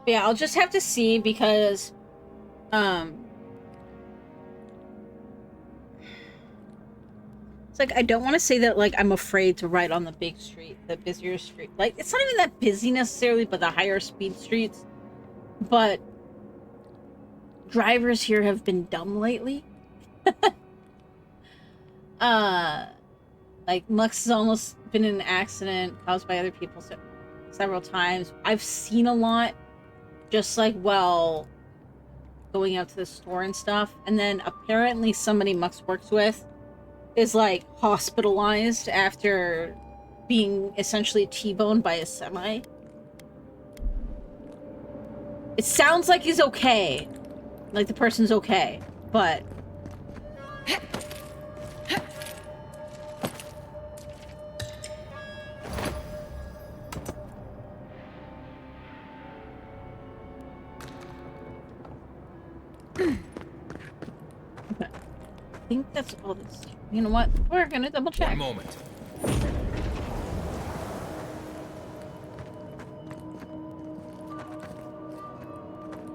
Yeah, I'll just have to see because, it's like I don't want to say that like I'm afraid to ride on the big street, the busier street. Like it's not even that busy necessarily, but the higher speed streets. But drivers here have been dumb lately. uh, like Mux has almost been in an accident caused by other people several times. I've seen a lot, just like well, going out to the store and stuff. And then apparently somebody Mux works with is like hospitalized after being essentially T-boned by a semi. It sounds like he's okay. Like the person's okay, but okay. I think that's all this. You know what? We're gonna double check. One moment.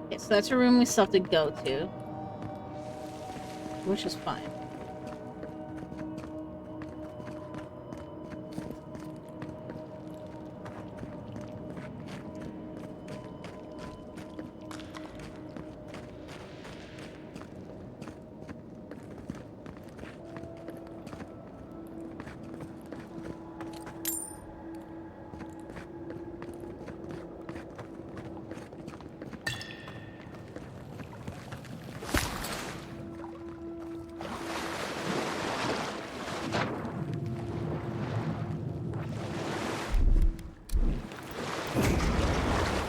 Okay, so that's a room we still have to go to, which is fine.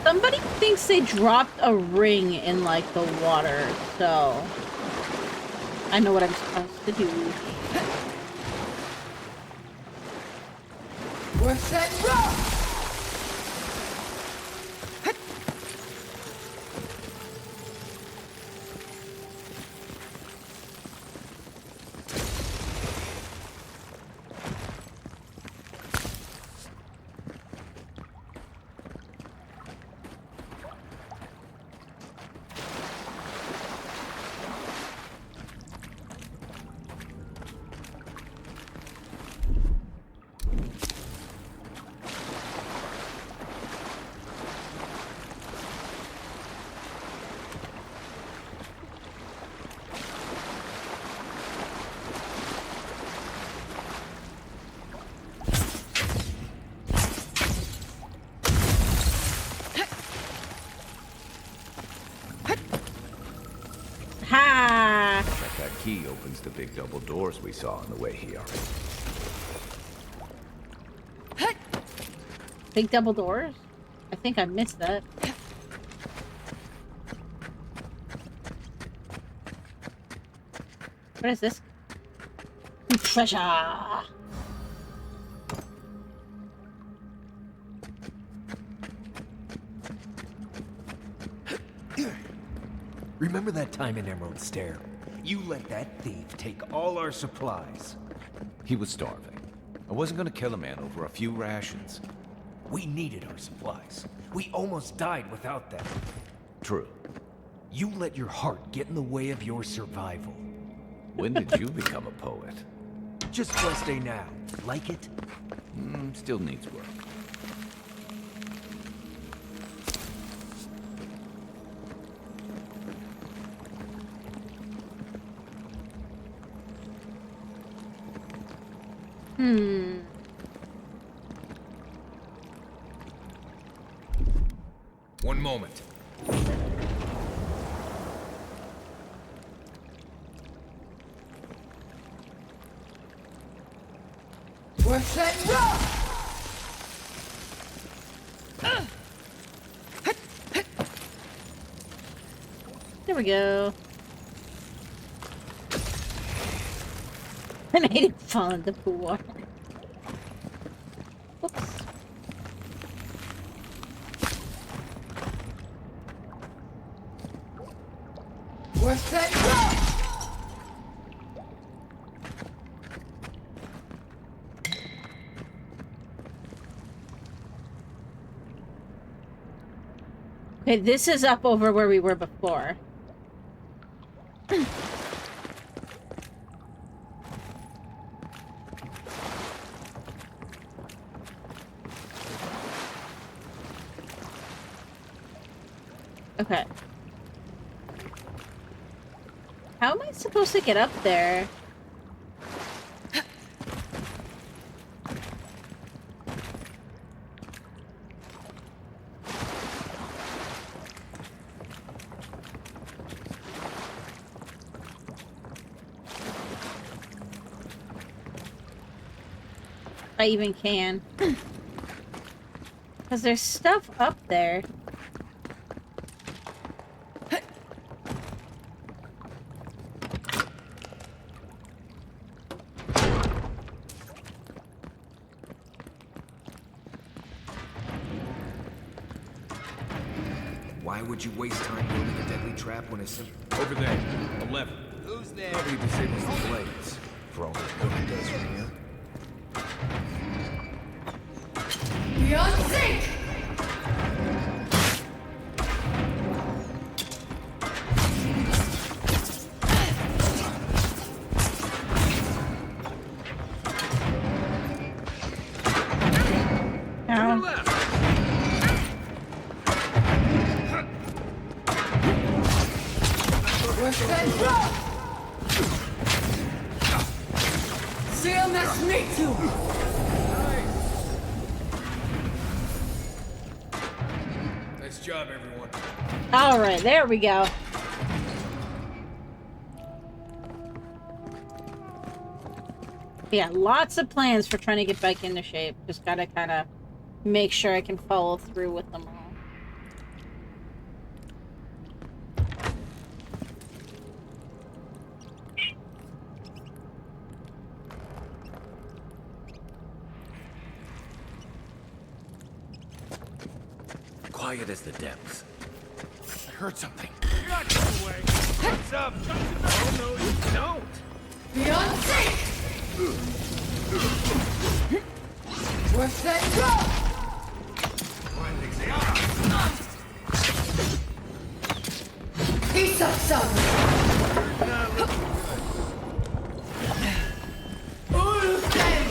Somebody thinks they dropped a ring in, like, the water, so I know what I'm supposed to do. What's that rock? Ha! That key opens the big double doors we saw on the way here. Big double doors? I think I missed that. What is this? Treasure! Remember that time in Emerald Stair? You let that thief take all our supplies. He was starving. I wasn't gonna kill a man over a few rations. We needed our supplies. We almost died without them. True. You let your heart get in the way of your survival. When did you become a poet? Just Quest Day now. Like it? Still needs work. One moment. What's that rock? There we go. And I didn't fall into the water. Whoops. What's that rock? Okay, this is up over where we were before. Okay. How am I supposed to get up there? If I even can. Because there's stuff up there. Why would you waste time building a deadly trap when it's Over there. 11. Who's there? Probably disables the blades. For all the good it does from here. Beyond sync! We're set up! CMS Mitsu! Nice job, everyone. All right, there we go. Yeah, lots of plans for trying to get back into shape. Just gotta kind of make sure I can follow through with them all. Quiet as the depths. I heard something. What's up? Oh, no, you don't. Beyond sync! We're set up! Peace up, son! Ulfen!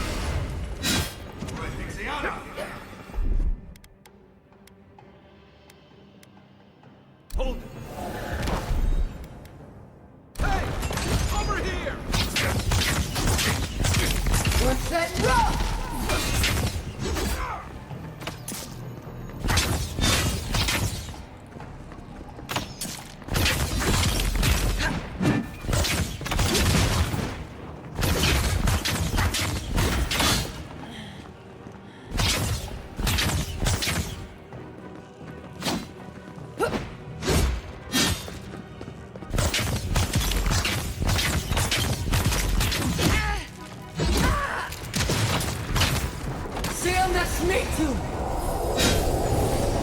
Hold it. Hey! Over here! We're set up! CMS Mitsu!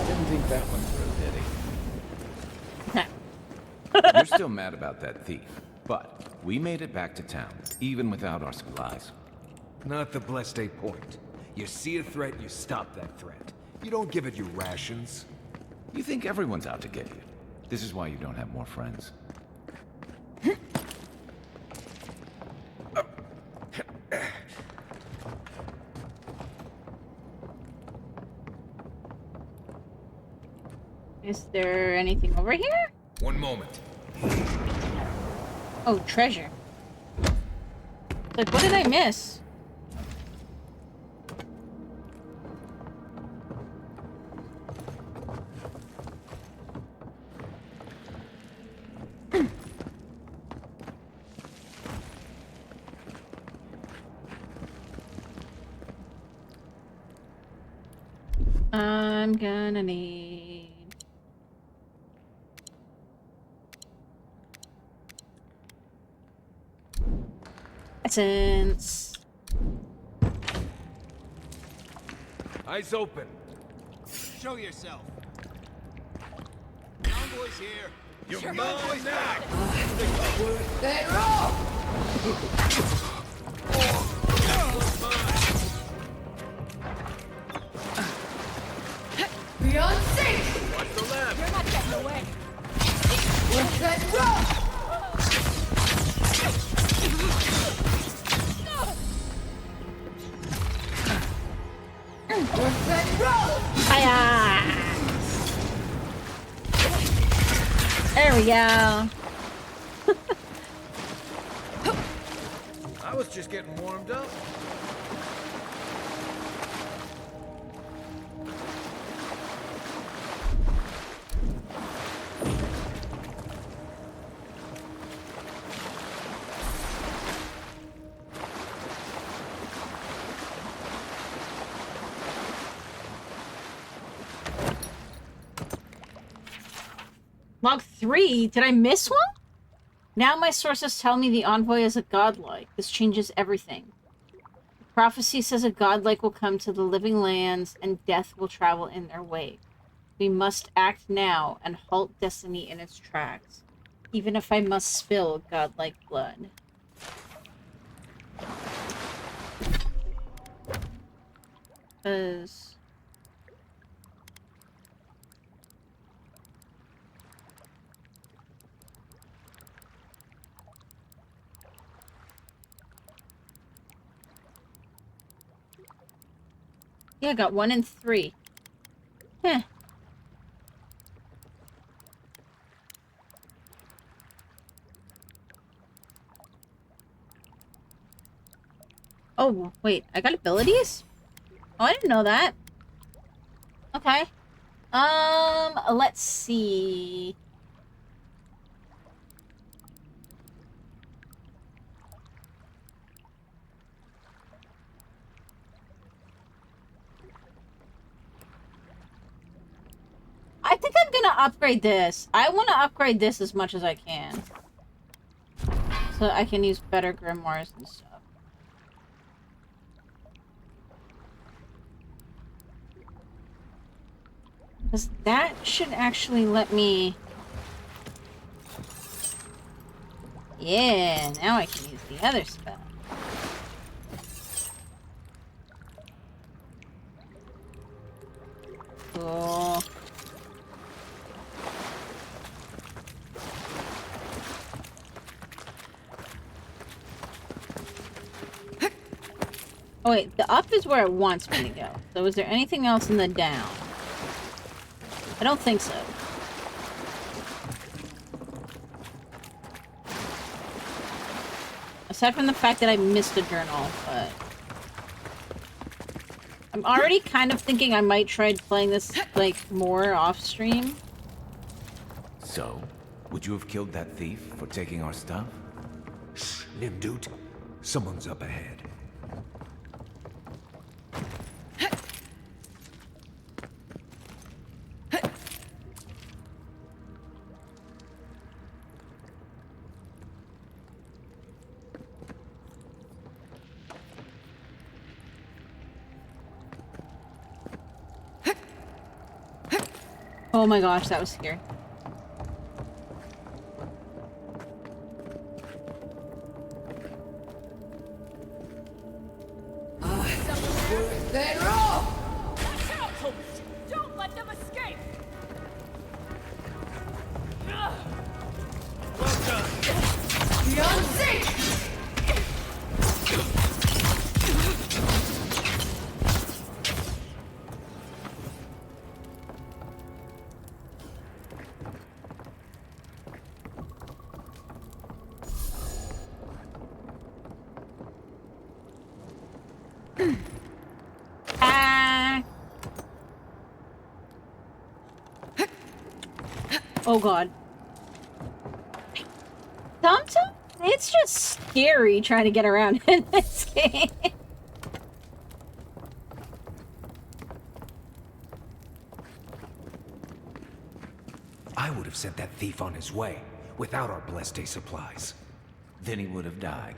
Didn't think that one through, did Huh. he? You're still mad about that thief, but we made it back to town, even without our supplies. Not the blessed 8 point. You see a threat, you stop that threat. You don't give it your rations. You think everyone's out to get you. This is why you don't have more friends. Is there anything over here? One moment. Oh, treasure. Like, what did I miss? I'm gonna need... essence. Eyes open. Show yourself. Convoy's here. You're mine now. Set up! Beyond sync! Watch the left. that rope! What's that rope? Hiya! There we go. I was just getting warmed up. Log 3? Did I miss one? Now my sources tell me the envoy is a godlike. This changes everything. Prophecy says a godlike will come to the living lands and death will travel in their wake. We must act now and halt destiny in its tracks, even if I must spill godlike blood. Because... yeah, I got 1 and 3. Heh. Oh, wait, I got abilities? Oh, I didn't know that. Okay. Let's see. I think I'm gonna upgrade this. I want to upgrade this as much as I can. So I can use better grimoires and stuff. Because that should actually let me... yeah, now I can use the other spell. Cool. Oh wait, the up is where it wants me to go. So is there anything else in the down? I don't think so. Aside from the fact that I missed a journal, but... I'm already kind of thinking I might try playing this, like, more off-stream. So, would you have killed that thief for taking our stuff? Shh, Nimdut. Someone's up ahead. Oh my gosh, that was scary. That rope! Watch out, Holmes! Don't let them escape! Beyond safe! Ah! Oh god. Sometimes it's just scary trying to get around in this game. I would have sent that thief on his way, without our blessed day supplies. Then he would have died.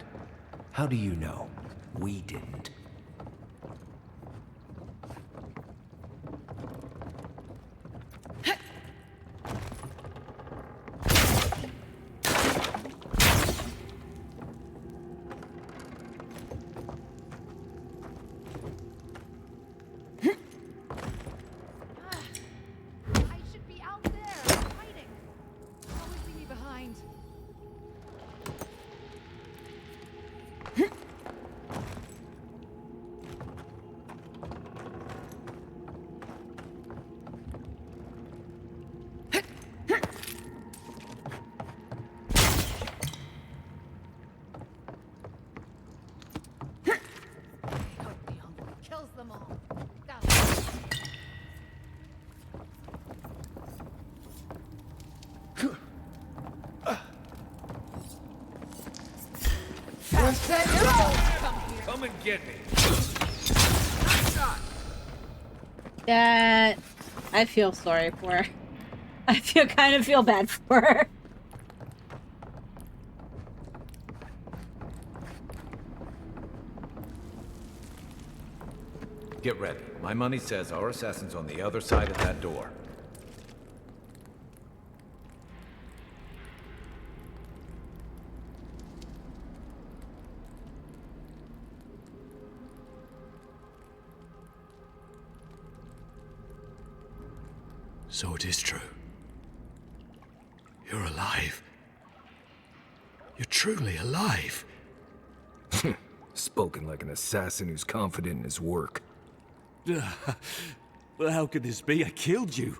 How do you know? We didn't. I should be out there, hiding. Always leave me behind. First then roll! Come and get me. That I feel sorry for her. I kind of feel bad for her. Get ready. My money says our assassin's on the other side of that door. So it is true. You're alive. You're truly alive. Spoken like an assassin who's confident in his work. Well, how could this be? I killed you.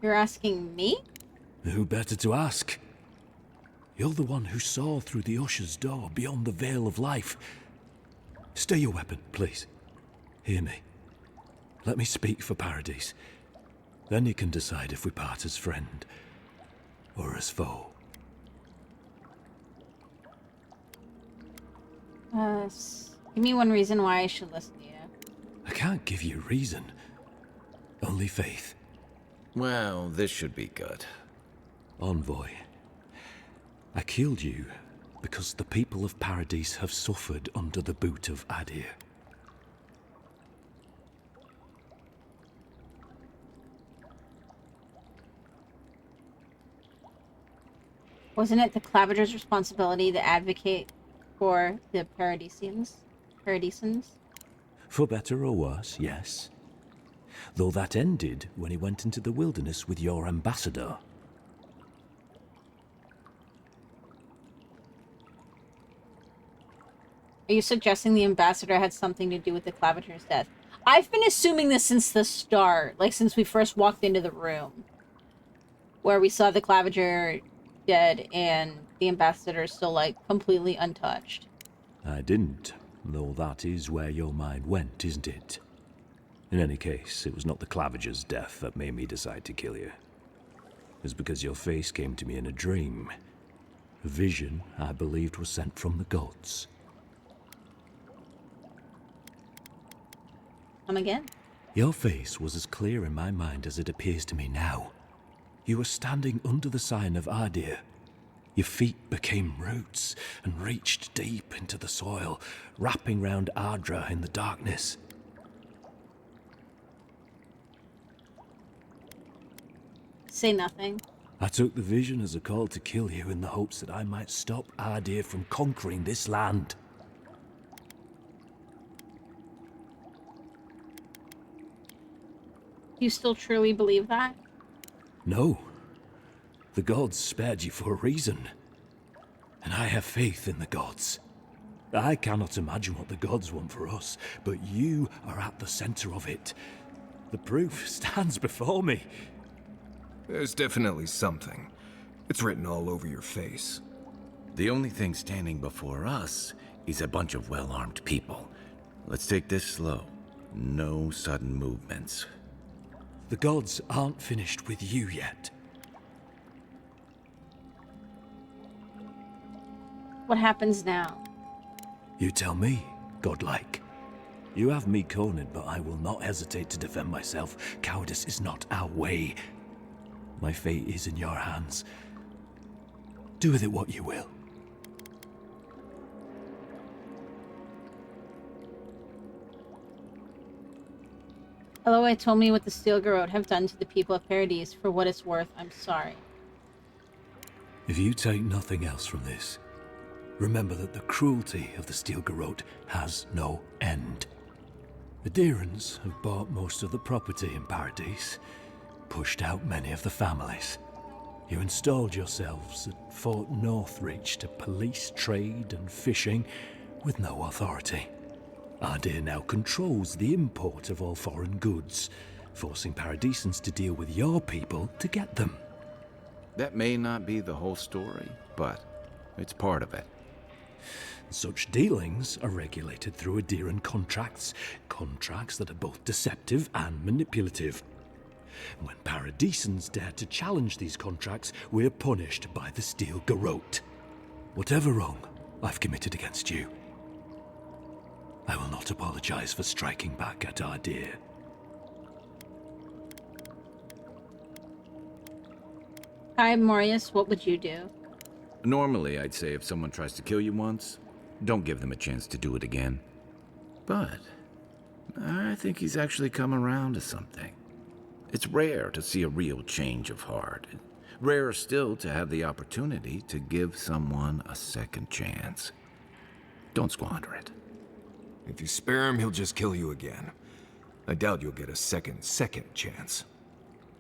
You're asking me? Who better to ask? You're the one who saw through the usher's door beyond the veil of life. Stay your weapon, please. Hear me. Let me speak for Paradise. Then you can decide if we part as friend or as foe. Give me one reason why I should listen to you. I can't give you reason. Only faith. Well, this should be good. Envoy, I killed you because the people of Paradise have suffered under the boot of Adir. Wasn't it the Clavager's responsibility to advocate for the Paradisians? For better or worse, yes. Though that ended when he went into the wilderness with your ambassador. Are you suggesting the ambassador had something to do with the Clavager's death? I've been assuming this since the start, like since we first walked into the room. Where we saw the Clavager dead and the ambassador still, like, completely untouched. I didn't, though that is where your mind went, isn't it? In any case, it was not the Clavager's death that made me decide to kill you. It was because your face came to me in a dream. A vision I believed was sent from the gods. Come again? Your face was as clear in my mind as it appears to me now. You were standing under the sign of Adir. Your feet became roots and reached deep into the soil, wrapping round Ardra in the darkness. Say nothing. I took the vision as a call to kill you in the hopes that I might stop Adir from conquering this land. Do you still truly believe that? No. The gods spared you for a reason. And I have faith in the gods. I cannot imagine what the gods want for us, but you are at the center of it. The proof stands before me. There's definitely something. It's written all over your face. The only thing standing before us is a bunch of well-armed people. Let's take this slow. No sudden movements. The gods aren't finished with you yet. What happens now? You tell me, godlike. You have me cornered, but I will not hesitate to defend myself. Cowardice is not our way. My fate is in your hands. Do with it what you will. Eloy told me what the Steel Garrote have done to the people of Paradise. For what it's worth, I'm sorry. If you take nothing else from this, remember that the cruelty of the Steel Garrote has no end. The Deerans have bought most of the property in Paradise, pushed out many of the families. You installed yourselves at Fort Northreach to police trade and fishing with no authority. Adir now controls the import of all foreign goods, forcing Paradisans to deal with your people to get them. That may not be the whole story, but it's part of it. Such dealings are regulated through Adiran contracts that are both deceptive and manipulative. When Paradisans dare to challenge these contracts, we're punished by the Steel Garrote. Whatever wrong I've committed against you, I will not apologize for striking back at our dear. Hi, Morius, what would you do? Normally, I'd say if someone tries to kill you once, don't give them a chance to do it again. But I think he's actually come around to something. It's rare to see a real change of heart. Rarer still to have the opportunity to give someone a second chance. Don't squander it. If you spare him, he'll just kill you again. I doubt you'll get a second chance.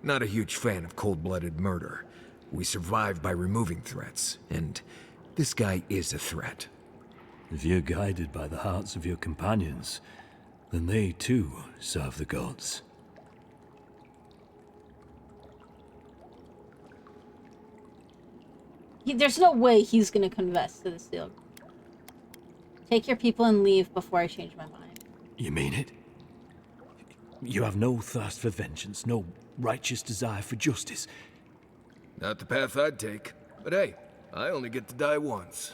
Not a huge fan of cold-blooded murder. We survive by removing threats, and this guy is a threat. If you're guided by the hearts of your companions, then they too serve the gods. There's no way he's gonna confess to this deal. Take your people and leave before I change my mind. You mean it? You have no thirst for vengeance, no righteous desire for justice. Not the path I'd take, but hey, I only get to die once.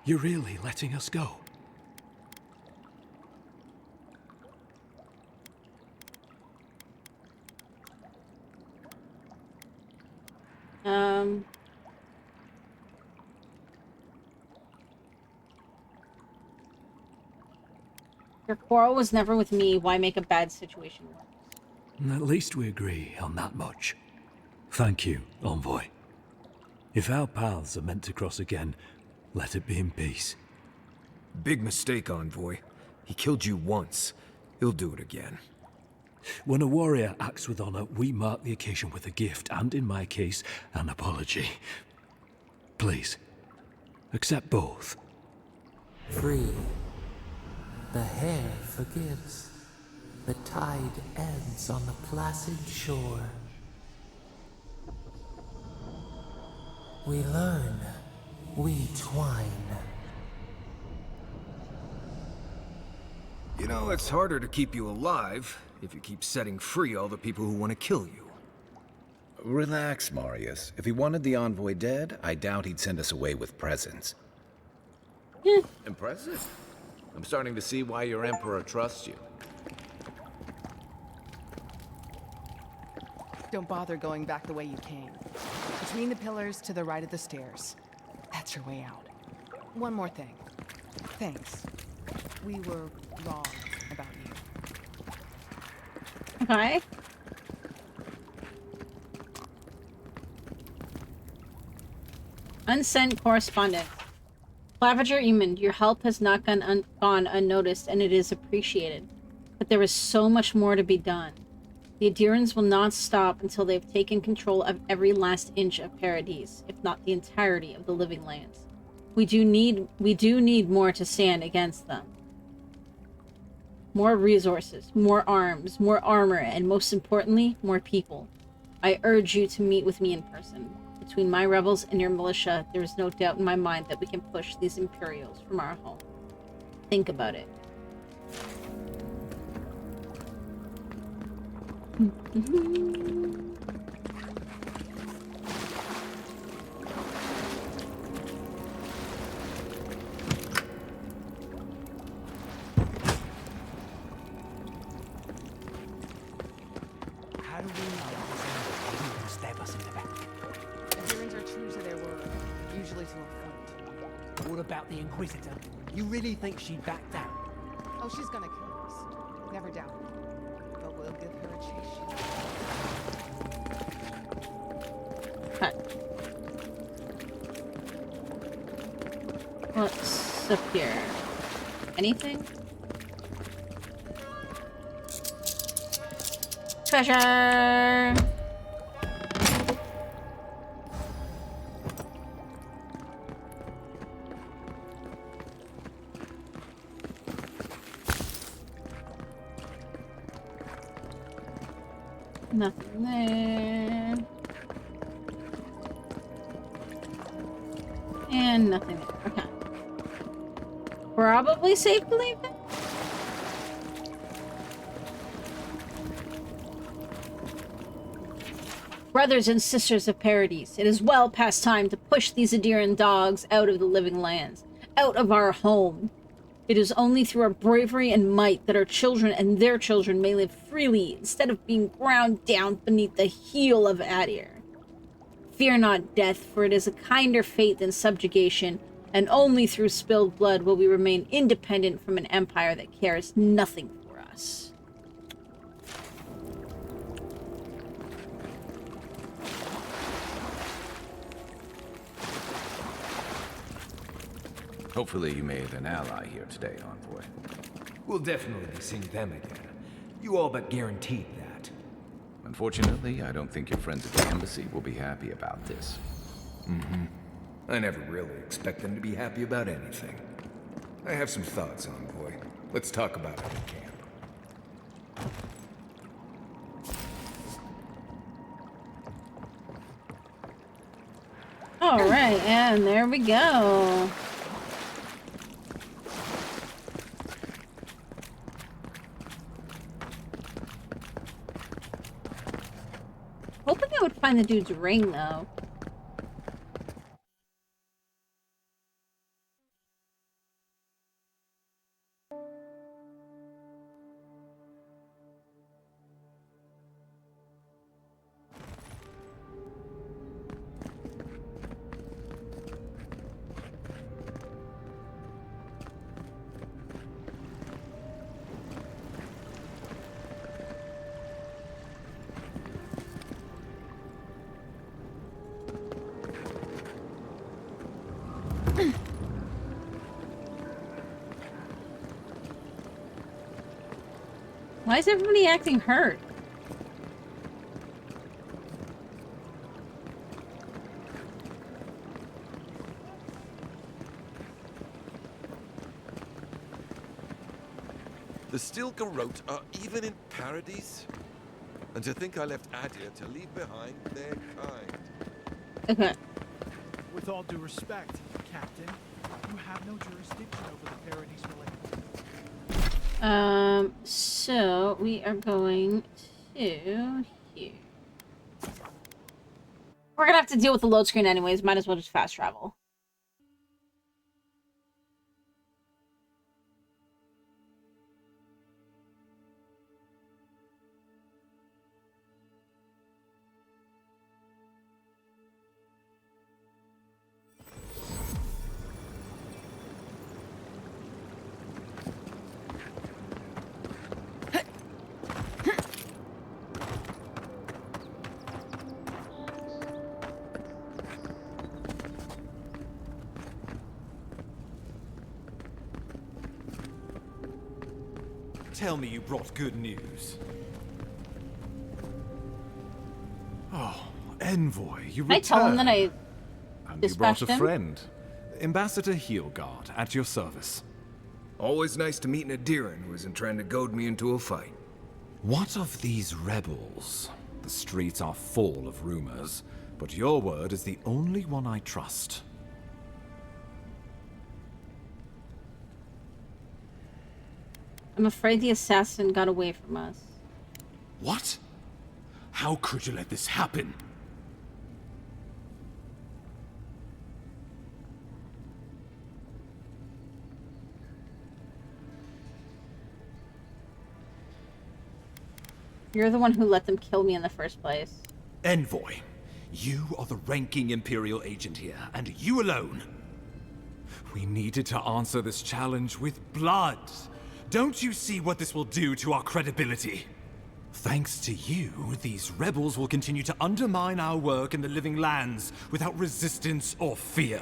You're really letting us go? Your quarrel was never with me. Why make a bad situation worse? At least we agree on that much. Thank you, Envoy. If our paths are meant to cross again, let it be in peace. Big mistake, Envoy. He killed you once. He'll do it again. When a warrior acts with honor, we mark the occasion with a gift, and in my case, an apology. Please, accept both. Free. The hair forgives. The tide ends on the placid shore. We learn. We twine. You know, it's harder to keep you alive if you keep setting free all the people who want to kill you. Relax, Marius. If he wanted the envoy dead, I doubt he'd send us away with presents. Impressive. I'm starting to see why your emperor trusts you. Don't bother going back the way you came. Between the pillars to the right of the stairs. That's your way out. One more thing. Thanks. We were wrong about you. Okay. Unsent correspondence. Claviger Emond, your help has not gone unnoticed, and it is appreciated. But there is so much more to be done. The Adherents will not stop until they've taken control of every last inch of Paradise, if not the entirety of the living lands. We do need more to stand against them. More resources, more arms, more armor, and most importantly, more people. I urge you to meet with me in person. Between my rebels and your militia, there is no doubt in my mind that we can push these Imperials from our home. Think about it. How do we know he will stab us in the back? Adherents are true to their word, usually to a fault. What about the Inquisitor? You really think she'd back down? Oh, she's gonna kill us. Never doubt it. But we'll give her a chase. Cut. What's up here? Anything? Treasure! Nothing there. And nothing there. Okay. Probably safe to leave it. Brothers and sisters of Paradise, it is well past time to push these Adiran dogs out of the living lands, out of our home. It is only through our bravery and might that our children and their children may live freely instead of being ground down beneath the heel of Adir. Fear not death, for it is a kinder fate than subjugation, and only through spilled blood will we remain independent from an empire that cares nothing for us. Hopefully you made an ally here today, Envoy. We'll definitely be seeing them again. You all but guaranteed that. Unfortunately, I don't think your friends at the embassy will be happy about this. I never really expect them to be happy about anything. I have some thoughts, Envoy. Let's talk about it in camp. Alright, and there we go. Hoping I would find the dude's ring, though. Why is everybody acting hurt? The Steel Garrote are even in Paradise? And to think I left Adir to leave behind their kind. Okay. With all due respect, Captain, you have no jurisdiction over the Paradise related. So we are going to here. We're gonna have to deal with the load screen anyways, might as well just fast travel. Tell me you brought good news. Oh, Envoy, you returned. I tell him that I And you brought a friend. Ambassador Heelguard, at your service. Always nice to meet an Adiran who isn't trying to goad me into a fight. What of these rebels? The streets are full of rumors, but your word is the only one I trust. I'm afraid the assassin got away from us. What? How could you let this happen? You're the one who let them kill me in the first place. Envoy, you are the ranking Imperial agent here, and you alone. We needed to answer this challenge with blood. Don't you see what this will do to our credibility? Thanks to you, these rebels will continue to undermine our work in the Living Lands without resistance or fear.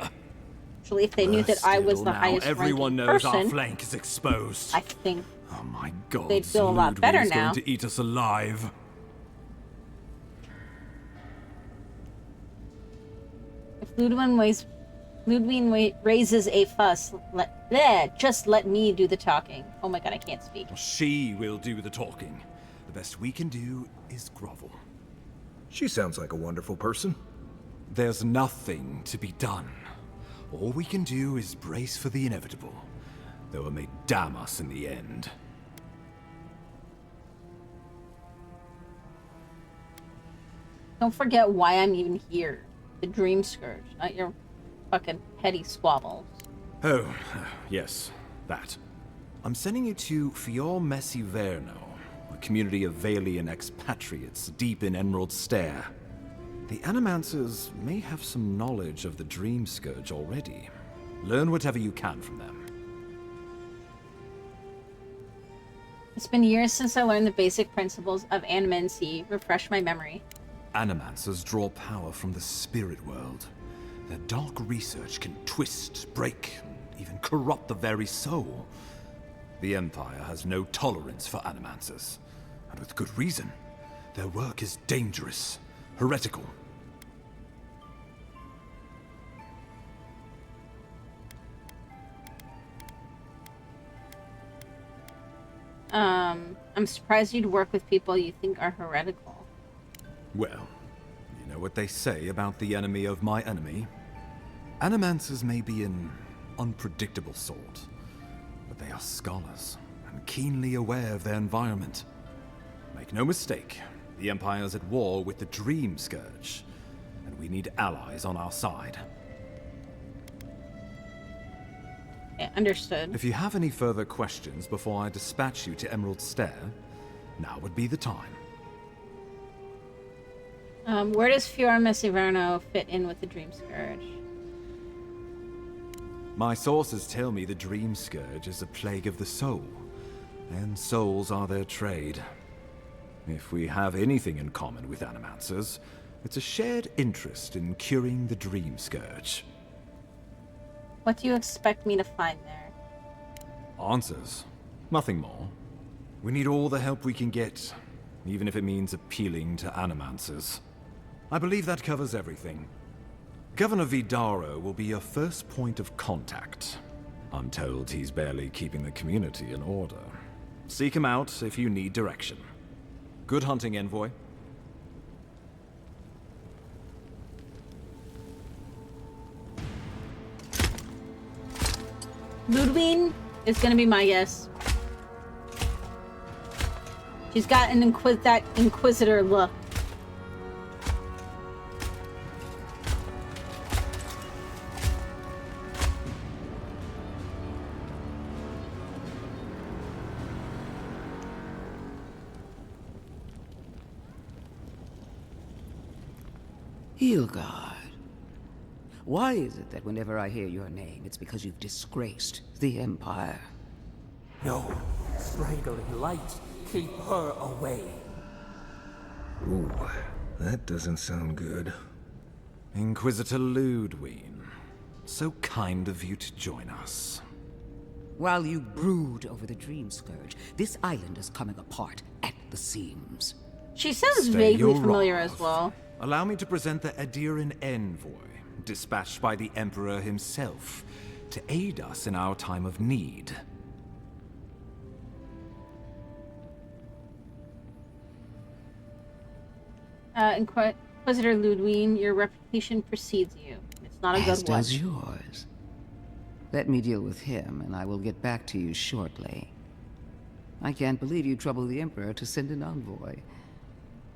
Actually, if they knew that I was the highest everyone ranking knows person, our flank is exposed. I think Oh my god, they'd feel a lot better Ludwig's now. going to eat us alive. If Ludwig raises a fuss, just let me do the talking. Oh my god, I can't speak. She will do the talking. The best we can do is grovel. She sounds like a wonderful person. There's nothing to be done. All we can do is brace for the inevitable, though it may damn us in the end. Don't forget why I'm even here. The Dream Scourge, not your fucking petty squabbles. Oh, yes, that. I'm sending you to Fior Messiverno, a community of Valian expatriates deep in Emerald Stair. The Animancers may have some knowledge of the Dream Scourge already. Learn whatever you can from them. It's been years since I learned the basic principles of animancy. Refresh my memory. Animancers draw power from the spirit world. Their dark research can twist, break, and even corrupt the very soul. The Empire has no tolerance for Animancers, and with good reason. Their work is dangerous, heretical. I'm surprised you'd work with people you think are heretical. Well, you know what they say about the enemy of my enemy? Animancers may be an unpredictable sort, but they are scholars and keenly aware of their environment. Make no mistake, the Empire's at war with the Dream Scourge, and we need allies on our side. Yeah, understood. If you have any further questions before I dispatch you to Emerald Stair, now would be the time. Where does Fior Messiverno fit in with the Dream Scourge? My sources tell me the Dream Scourge is a plague of the soul, and souls are their trade. If we have anything in common with Animancers, it's a shared interest in curing the Dream Scourge. What do you expect me to find there? Answers. Nothing more. We need all the help we can get, even if it means appealing to Animancers. I believe that covers everything. Governor Vidaro will be your first point of contact. I'm told he's barely keeping the community in order. Seek him out if you need direction. Good hunting, Envoy. Ludwig is gonna be my guess. She's got an that Inquisitor look. Hilgard. Why is it that whenever I hear your name, it's because you've disgraced the Empire? No. Strangling light. Keep her away. Ooh, that doesn't sound good. Inquisitor Ludwig. So kind of you to join us. While you brood over the Dream Scourge, this island is coming apart at the seams. She sounds Stay vaguely your familiar wrath. as well. Allow me to present the Adiran Envoy, dispatched by the Emperor himself, to aid us in our time of need. Inquisitor Ludwig, your reputation precedes you. It's not a As good one. does yours. Let me deal with him, and I will get back to you shortly. I can't believe you troubled the Emperor to send an envoy.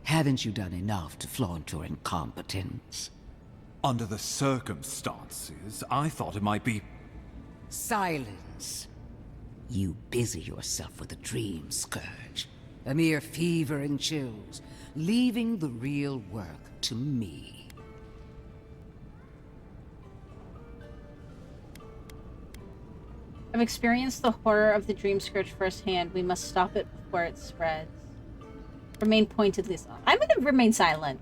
Haven't you done enough to flaunt your incompetence? Under the circumstances, I thought it might be... Silence. You busy yourself with the Dream Scourge. A mere fever and chills, leaving the real work to me. I've experienced the horror of the Dream Scourge firsthand. We must stop it before it spreads. Remain pointedly silent. I'm gonna remain silent.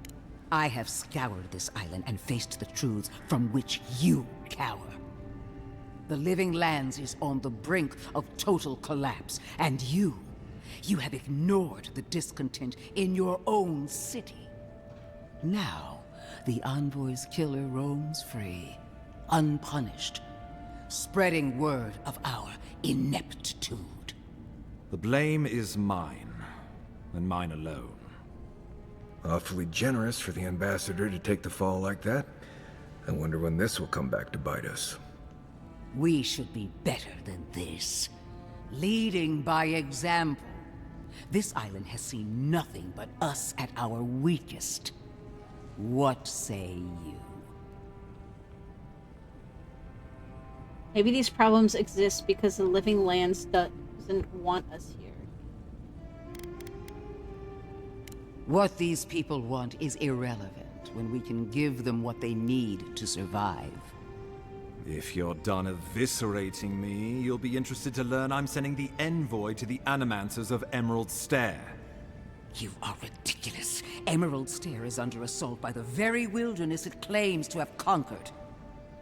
I have scoured this island and faced the truths from which you cower. The Living Lands is on the brink of total collapse, and you have ignored the discontent in your own city. Now, the Envoy's killer roams free, unpunished, spreading word of our ineptitude. The blame is mine, and mine alone. Awfully generous for the ambassador to take the fall like that. I wonder when this will come back to bite us. We should be better than this. Leading by example. This island has seen nothing but us at our weakest. What say you? Maybe these problems exist because the living lands doesn't want us here. What these people want is irrelevant when we can give them what they need to survive. If you're done eviscerating me, you'll be interested to learn I'm sending the envoy to the Animancers of Emerald Stair. You are ridiculous. Emerald Stair is under assault by the very wilderness it claims to have conquered.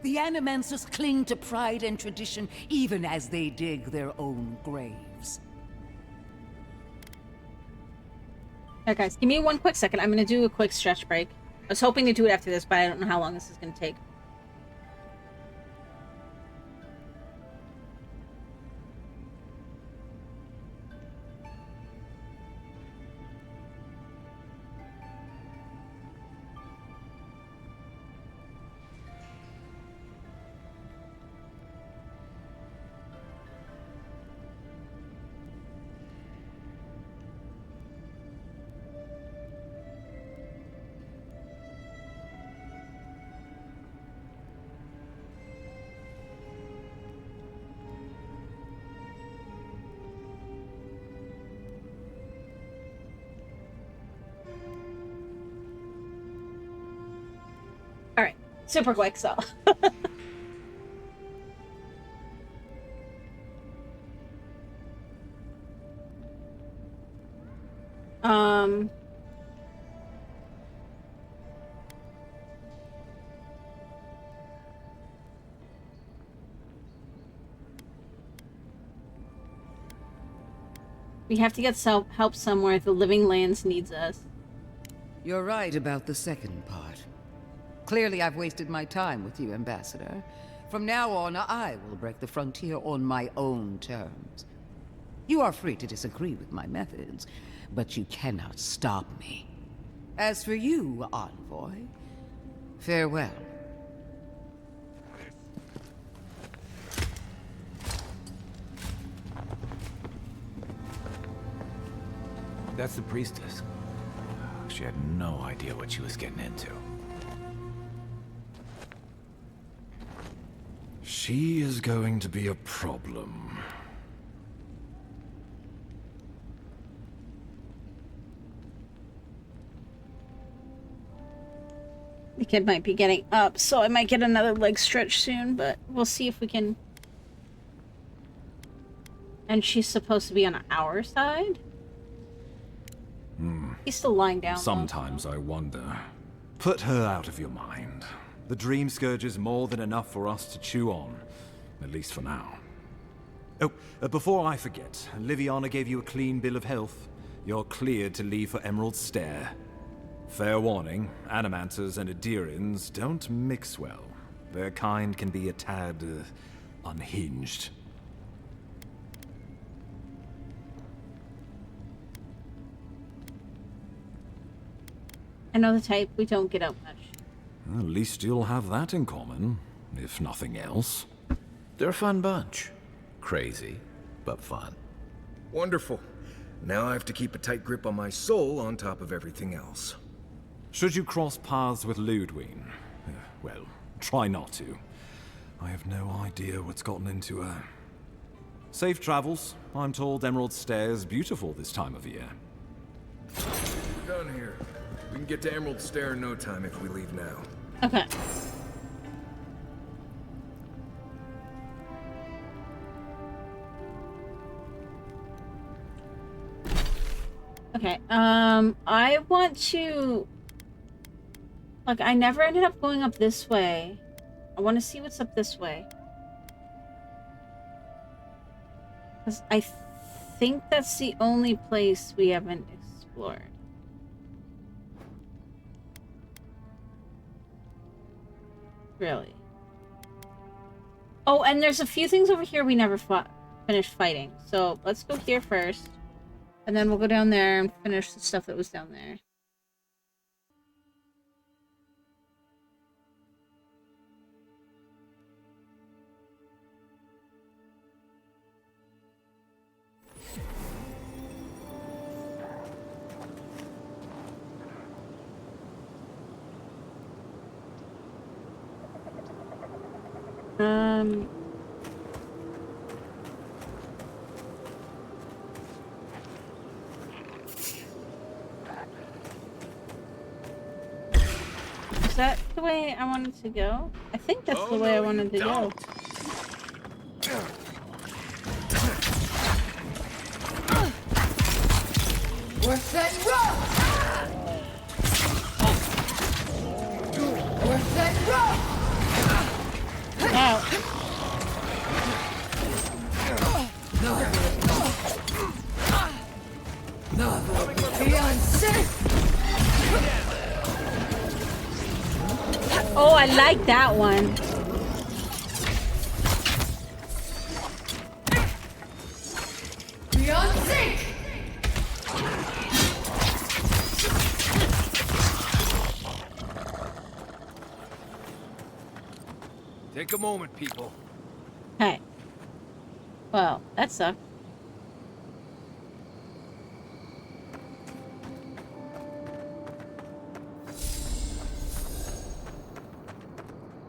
The Animancers cling to pride and tradition even as they dig their own graves. Alright guys, give me one quick second. I'm gonna do a quick stretch break. I was hoping to do it after this, but I don't know how long this is gonna take. Alright, super quick, so. We have to get help somewhere. The living lands needs us. You're right about the second part. Clearly I've wasted my time with you, Ambassador. From now on, I will break the frontier on my own terms. You are free to disagree with my methods, but you cannot stop me. As for you, Envoy, farewell. That's the priestess. She had no idea what she was getting into. She is going to be a problem. The kid might be getting up, so I might get another leg stretch soon, but we'll see if we can. And she's supposed to be on our side? He's still lying down. Sometimes I wonder. Put her out of your mind. The Dream Scourge is more than enough for us to chew on. At least for now. Oh, before I forget, Liviana gave you a clean bill of health. You're cleared to leave for Emerald Stair. Fair warning, Animancers and Adirans don't mix well. Their kind can be a tad, unhinged. I know the type. We don't get out much. At least you'll have that in common, if nothing else. They're a fun bunch. Crazy, but fun. Wonderful. Now I have to keep a tight grip on my soul on top of everything else. Should you cross paths with Ludwig, well, try not to. I have no idea what's gotten into her. Safe travels. I'm told Emerald Stair is beautiful this time of year. We're done here. We can get to Emerald Stair in no time if we leave now. Okay. Okay, I want to... Like, I never ended up going up this way. I want to see what's up this way. Because I think that's the only place we haven't explored. Really. Oh, and there's a few things over here we never finished fighting. So let's go here first. And then we'll go down there and finish the stuff that was down there. Um. Is that the way I wanted to go? I think that's the way I wanted to go. Worse than rough! Worse than rough! Ow. No, beyond safe! Oh, I like that one. Beyond safe! Take a moment, people. Hey. Well, that sucked.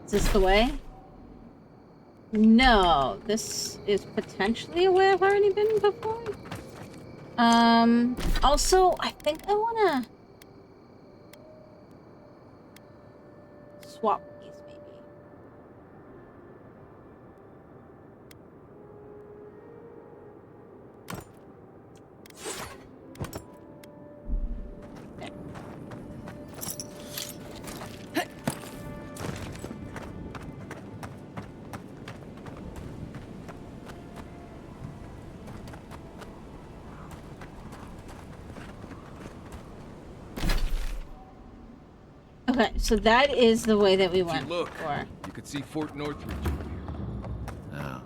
Is this the way? No, this is potentially a way I've already been before. Also, I think I wanna swap these maybe. Okay, so that is the way that we went before. You could see Fort Northridge over here. Oh.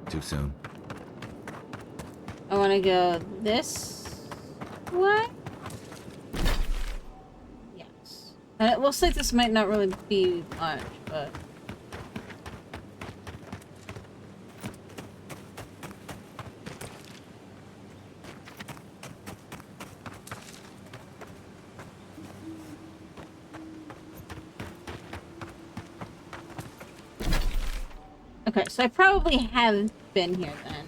Too soon. I want to go this way. Yes. And it looks like this might not really be much, but... Okay, so I probably have been here then.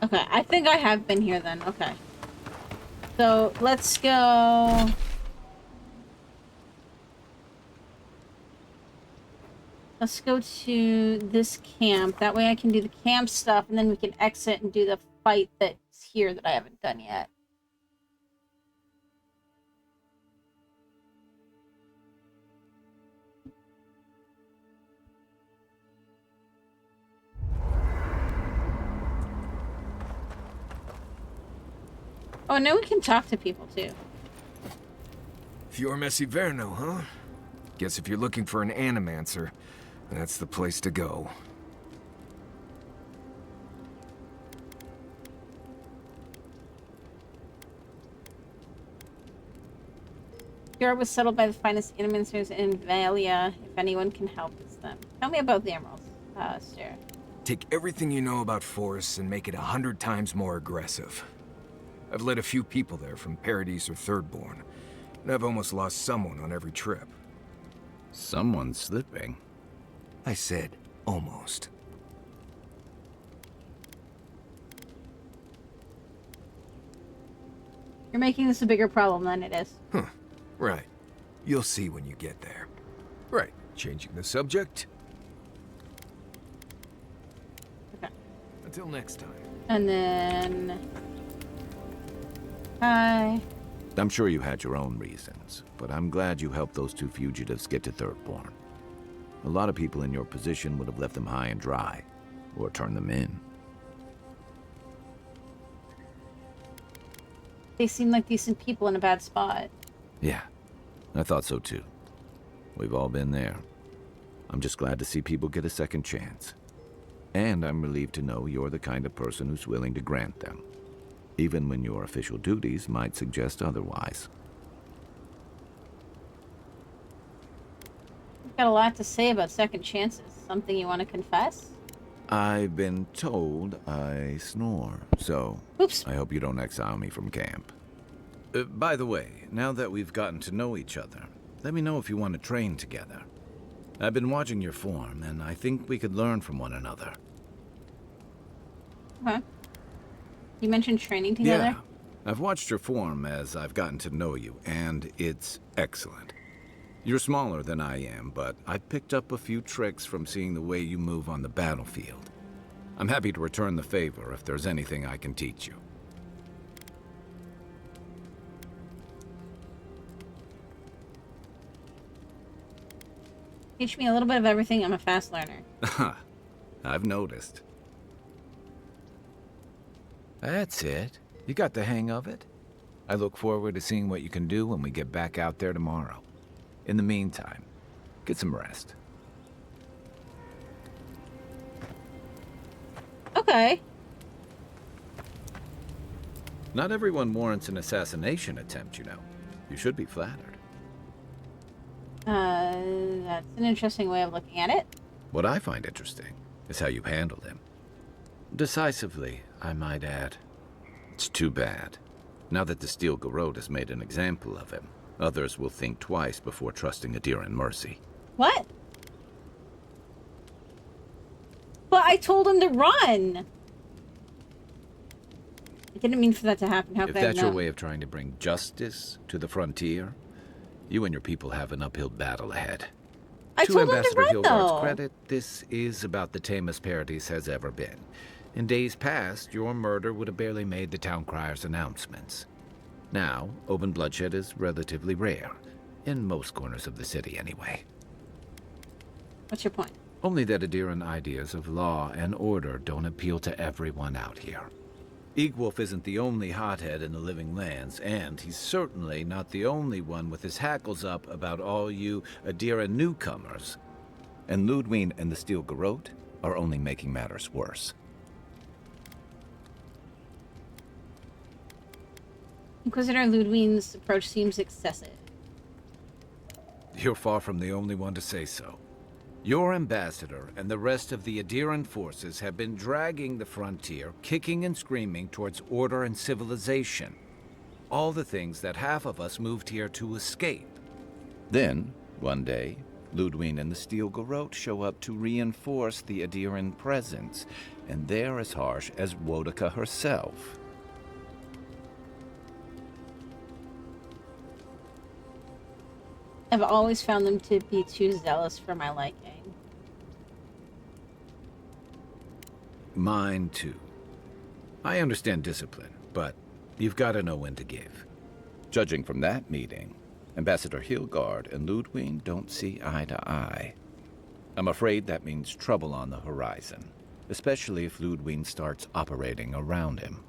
Okay, I think I have been here then. Okay. So, let's go... Let's go to this camp. That way I can do the camp stuff, and then we can exit and do the fight that's here that I haven't done yet. Oh, now we can talk to people, too. Fior Messiverno, huh? Guess if you're looking for an animancer, that's the place to go. Europe was settled by the finest animancers in Valia. If anyone can help, it's them. Tell me about the emeralds, Stare. Take everything you know about forests and make it 100 times more aggressive. I've led a few people there from Paradise or Thirdborn, and I've almost lost someone on every trip. Someone's slipping. I said, almost. You're making this a bigger problem than it is. Huh. Right. You'll see when you get there. Right. Changing the subject. Okay. Until next time. And then... Hi. I'm sure you had your own reasons, but I'm glad you helped those two fugitives get to Thirdborn. A lot of people in your position would have left them high and dry, or turned them in. They seem like decent people in a bad spot. Yeah, I thought so too. We've all been there. I'm just glad to see people get a second chance. And I'm relieved to know you're the kind of person who's willing to grant them, even when your official duties might suggest otherwise. You've got a lot to say about second chances. Something you want to confess? I've been told I snore, so Oops. I hope you don't exile me from camp. By the way, now that we've gotten to know each other, let me know if you want to train together. I've been watching your form, and I think we could learn from one another. Okay. You mentioned training together? Yeah. I've watched your form as I've gotten to know you, and it's excellent. You're smaller than I am, but I've picked up a few tricks from seeing the way you move on the battlefield. I'm happy to return the favor if there's anything I can teach you. Teach me a little bit of everything. I'm a fast learner. I've noticed. That's it. You got the hang of it. I look forward to seeing what you can do when we get back out there tomorrow. In the meantime, get some rest. Okay. Not everyone warrants an assassination attempt, you know. You should be flattered. That's an interesting way of looking at it. What I find interesting is how you handled him. Decisively, I might add. It's too bad. Now that the Steel Garrote has made an example of him, others will think twice before trusting Adiran Mercy. What? But I told him to run! I didn't mean for that to happen. How If could I have that's your known? way of trying to bring justice to the frontier, you and your people have an uphill battle ahead. I To told him to Ambassador run, Hilgard's though. credit, this is about the tamest Paradis has ever been. In days past, your murder would have barely made the town crier's announcements. Now, open bloodshed is relatively rare. In most corners of the city, anyway. What's your point? Only that Adiran ideas of law and order don't appeal to everyone out here. Eagwolf isn't the only hothead in the Living Lands, and he's certainly not the only one with his hackles up about all you Adiran newcomers. And Ludwig and the Steel Garrote are only making matters worse. Inquisitor Ludwig's approach seems excessive. You're far from the only one to say so. Your ambassador and the rest of the Adiran forces have been dragging the frontier, kicking and screaming towards order and civilization. All the things that half of us moved here to escape. Then, one day, Ludwig and the Steel Garrote show up to reinforce the Adiran presence, and they're as harsh as Wodaka herself. I've always found them to be too zealous for my liking. Mine, too. I understand discipline, but you've got to know when to give. Judging from that meeting, Ambassador Hilgard and Ludwig don't see eye to eye. I'm afraid that means trouble on the horizon, especially if Ludwig starts operating around him.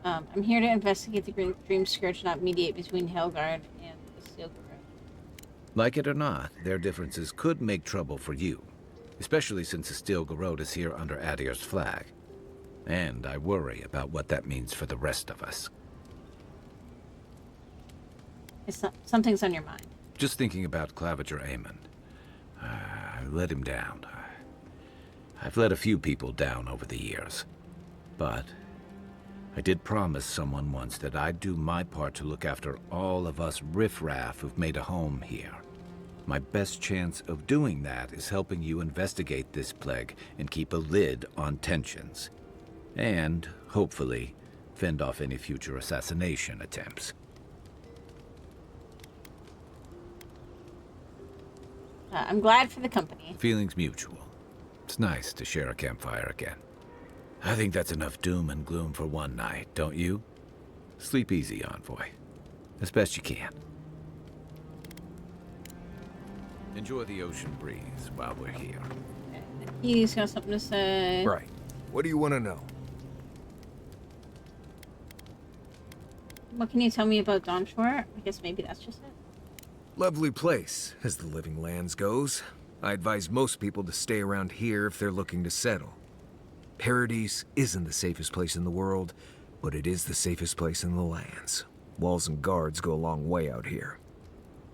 I'm here to investigate the Dream Scourge, not mediate between Helgard and the Steel Garrote. Like it or not, their differences could make trouble for you, especially since the Steel Garrote is here under Adir's flag. And I worry about what that means for the rest of us. Something's on your mind. Just thinking about Claviger Amon. I let him down. I've let a few people down over the years. But I did promise someone once that I'd do my part to look after all of us riffraff who've made a home here. My best chance of doing that is helping you investigate this plague and keep a lid on tensions. And, hopefully, fend off any future assassination attempts. I'm glad for the company. Feelings mutual. It's nice to share a campfire again. I think that's enough doom and gloom for one night, don't you? Sleep easy, Envoy. As best you can. Enjoy the ocean breeze while we're here. He's got something to say. Right. What do you want to know? What can you tell me about Dawnshore? I guess maybe that's just it. Lovely place, as the Living Lands goes. I advise most people to stay around here if they're looking to settle. Paradis isn't the safest place in the world, but it is the safest place in the lands. Walls and guards go a long way out here.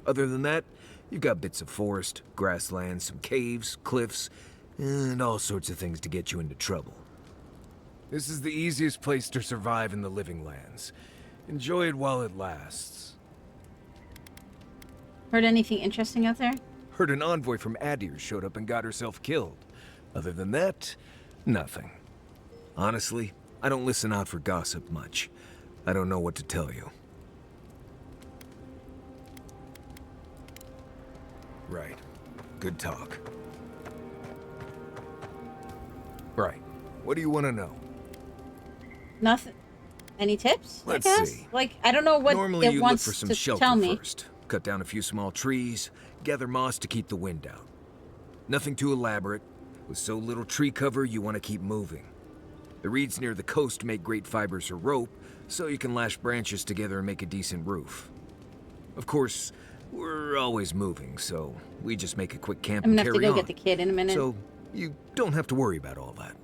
Other than that, You've got bits of forest, grasslands, some caves, cliffs, and all sorts of things to get you into trouble. This is the easiest place to survive in the living lands. Enjoy it while it lasts. Heard anything interesting out there? Heard an envoy from Adir showed up and got herself killed. Other than that, nothing. Honestly, I don't listen out for gossip much. I don't know what to tell you. Right. Good talk. Right. What do you want to know? Nothing. Any tips? Let's I guess? see. Like, I don't know what Normally it you wants look for some to shelter tell me. first. Cut down a few small trees, gather moss to keep the wind out. Nothing too elaborate. With so little tree cover, you want to keep moving. The reeds near the coast make great fibers for rope, so you can lash branches together and make a decent roof. Of course, we're always moving, so we just make a quick camp I'm and gonna have carry to go on. get the kid in a minute. So you don't have to worry about all that.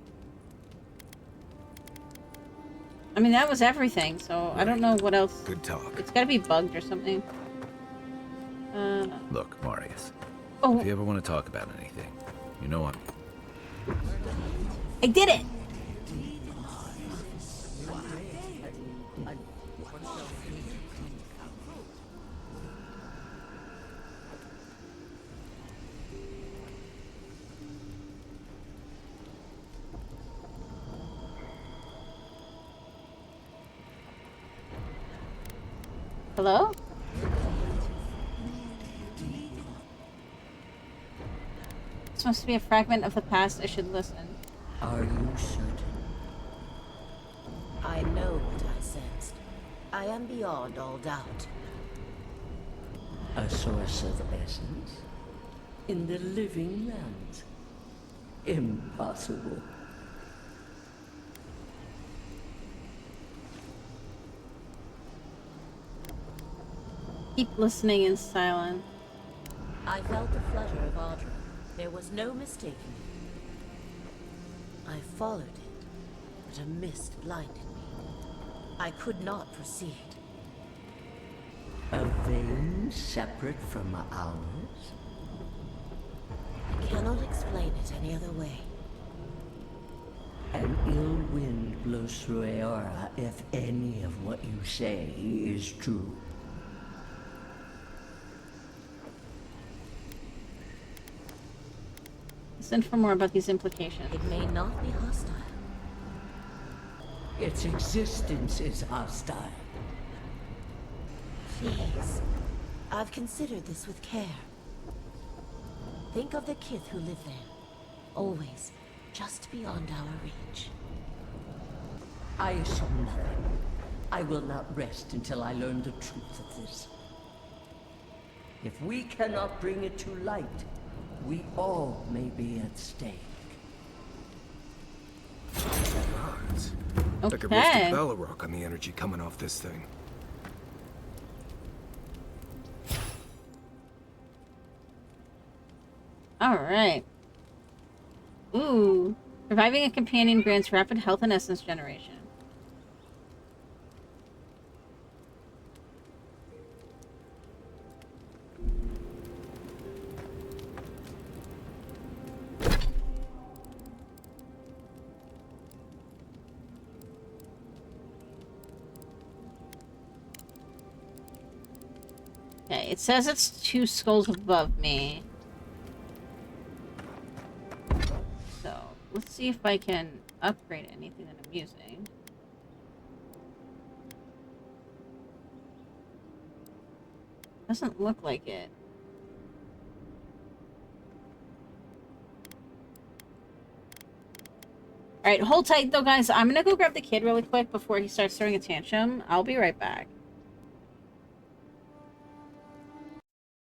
I mean, that was everything, so I don't know what else. Good talk. It's gotta be bugged or something. Look, Marius. Oh. If you ever want to talk about anything, you know I'm... I did it! Hello? This must be a fragment of the past. I should listen. Are you certain? I know what I sensed. I am beyond all doubt. A source of essence? In the living lands? Impossible. Keep listening in silence. I felt the flutter of Audra. There was no mistaking it. I followed it, but a mist blinded me. I could not proceed. A vein separate from ours? I cannot explain it any other way. An ill wind blows through Aora if any of what you say is true. Listen for more about these implications. It may not be hostile. Its existence is hostile. Please. I've considered this with care. Think of the kith who live there. Always just beyond our reach. I assume nothing. I will not rest until I learn the truth of this. If we cannot bring it to light, we all may be at stake. Like a roasted Balrog on the energy coming off this thing. Alright. Ooh. Reviving a companion grants rapid health and essence generation. Okay, it says it's 2 skulls above me. So, let's see if I can upgrade anything that I'm using. Doesn't look like it. Alright, hold tight though, guys. I'm gonna go grab the kid really quick before he starts throwing a tantrum. I'll be right back.